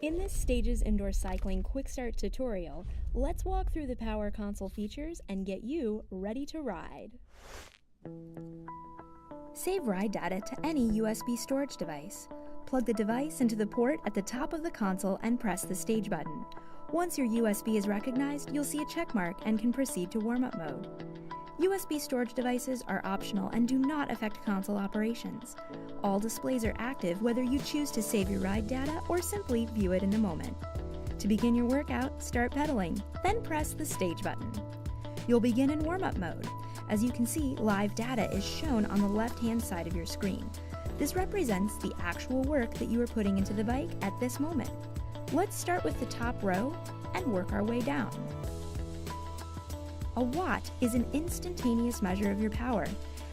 In this Stages Indoor Cycling Quick Start tutorial, let's walk through the Power Console features and get you ready to ride. Save ride data to any USB storage device. Plug the device into the port at the top of the console and press the stage button. Once your USB is recognized, you'll see a check mark and can proceed to warm-up mode. USB storage devices are optional and do not affect console operations. All displays are active whether you choose to save your ride data or simply view it in the moment. To begin your workout, start pedaling, then press the stage button. You'll begin in warm-up mode. As you can see, live data is shown on the left-hand side of your screen. This represents the actual work that you are putting into the bike at this moment. Let's start with the top row and work our way down. A watt is an instantaneous measure of your power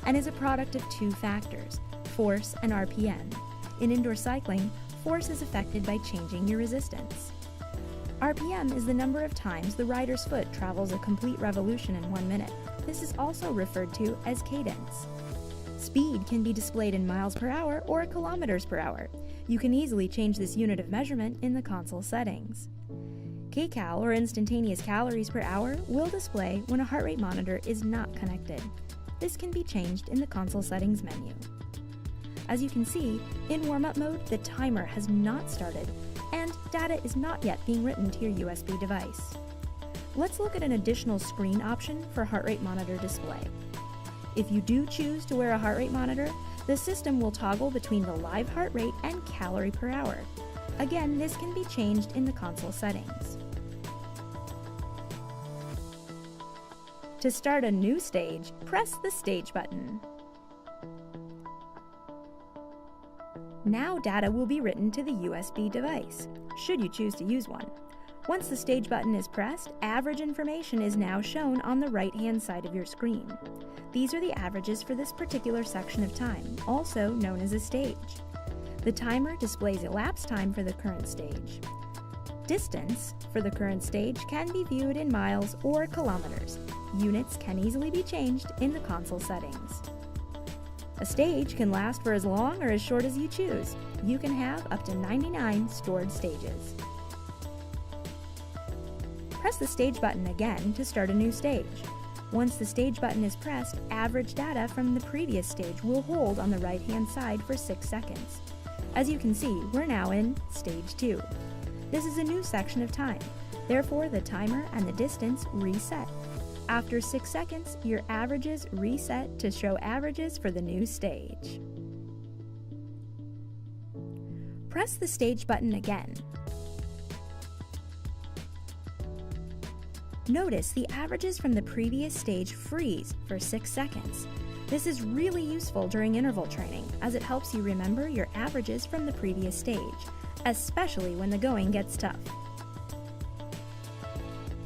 and is a product of two factors, force and RPM. In indoor cycling, force is affected by changing your resistance. RPM is the number of times the rider's foot travels a complete revolution in 1 minute. This is also referred to as cadence. Speed can be displayed in miles per hour or kilometers per hour. You can easily change this unit of measurement in the console settings. kcal, or instantaneous calories per hour, will display when a heart rate monitor is not connected. This can be changed in the console settings menu. As you can see, in warm-up mode, the timer has not started, and data is not yet being written to your USB device. Let's look at an additional screen option for heart rate monitor display. If you do choose to wear a heart rate monitor, the system will toggle between the live heart rate and calorie per hour. Again, this can be changed in the console settings. To start a new stage, press the stage button. Now data will be written to the USB device, should you choose to use one. Once the stage button is pressed, average information is now shown on the right-hand side of your screen. These are the averages for this particular section of time, also known as a stage. The timer displays elapsed time for the current stage. Distance for the current stage can be viewed in miles or kilometers. Units can easily be changed in the console settings. A stage can last for as long or as short as you choose. You can have up to 99 stored stages. Press the stage button again to start a new stage. Once the stage button is pressed, average data from the previous stage will hold on the right-hand side for 6 seconds. As you can see, we're now in Stage 2. This is a new section of time. Therefore, the timer and the distance reset. After 6 seconds, your averages reset to show averages for the new stage. Press the stage button again. Notice the averages from the previous stage freeze for 6 seconds. This is really useful during interval training, as it helps you remember your averages from the previous stage, especially when the going gets tough.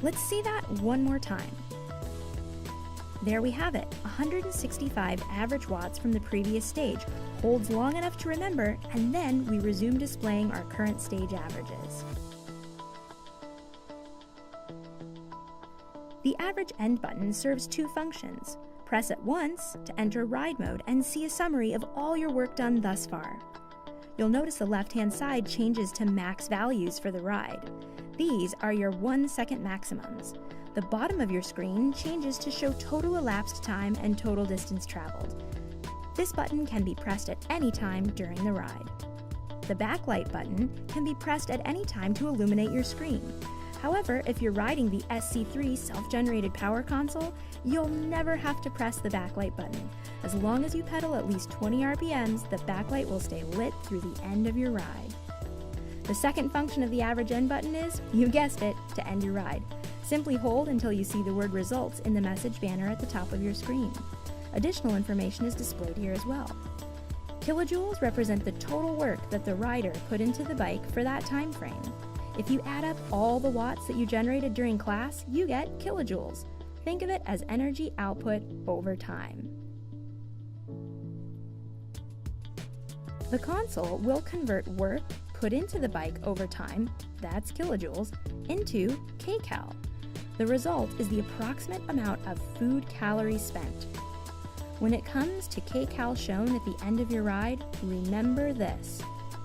Let's see that one more time. There we have it, 165 average watts from the previous stage, holds long enough to remember, and then we resume displaying our current stage averages. The average end button serves two functions. Press it once to enter ride mode and see a summary of all your work done thus far. You'll notice the left-hand side changes to max values for the ride. These are your 1-second maximums. The bottom of your screen changes to show total elapsed time and total distance traveled. This button can be pressed at any time during the ride. The backlight button can be pressed at any time to illuminate your screen. However, if you're riding the SC3 self-generated power console, you'll never have to press the backlight button. As long as you pedal at least 20 RPMs, the backlight will stay lit through the end of your ride. The second function of the average end button is, you guessed it, to end your ride. Simply hold until you see the word results in the message banner at the top of your screen. Additional information is displayed here as well. Kilojoules represent the total work that the rider put into the bike for that time frame. If you add up all the watts that you generated during class, you get kilojoules. Think of it as energy output over time. The console will convert work put into the bike over time, that's kilojoules, into kcal. The result is the approximate amount of food calories spent. When it comes to kcal shown at the end of your ride, remember this.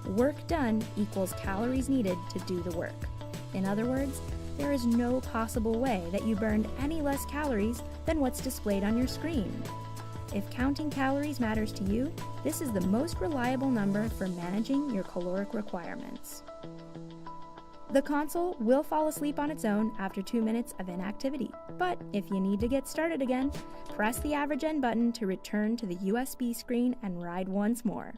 Work done equals calories needed to do the work. In other words, there is no possible way that you burned any less calories than what's displayed on your screen. If counting calories matters to you, this is the most reliable number for managing your caloric requirements. The console will fall asleep on its own after 2 minutes of inactivity, but if you need to get started again, press the average end button to return to the USB screen and ride once more.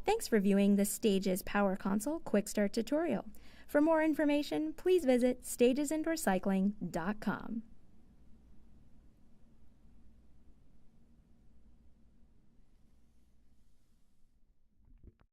Thanks for viewing the Stages Power Console Quick Start tutorial. For more information, please visit stagesindoorcycling.com.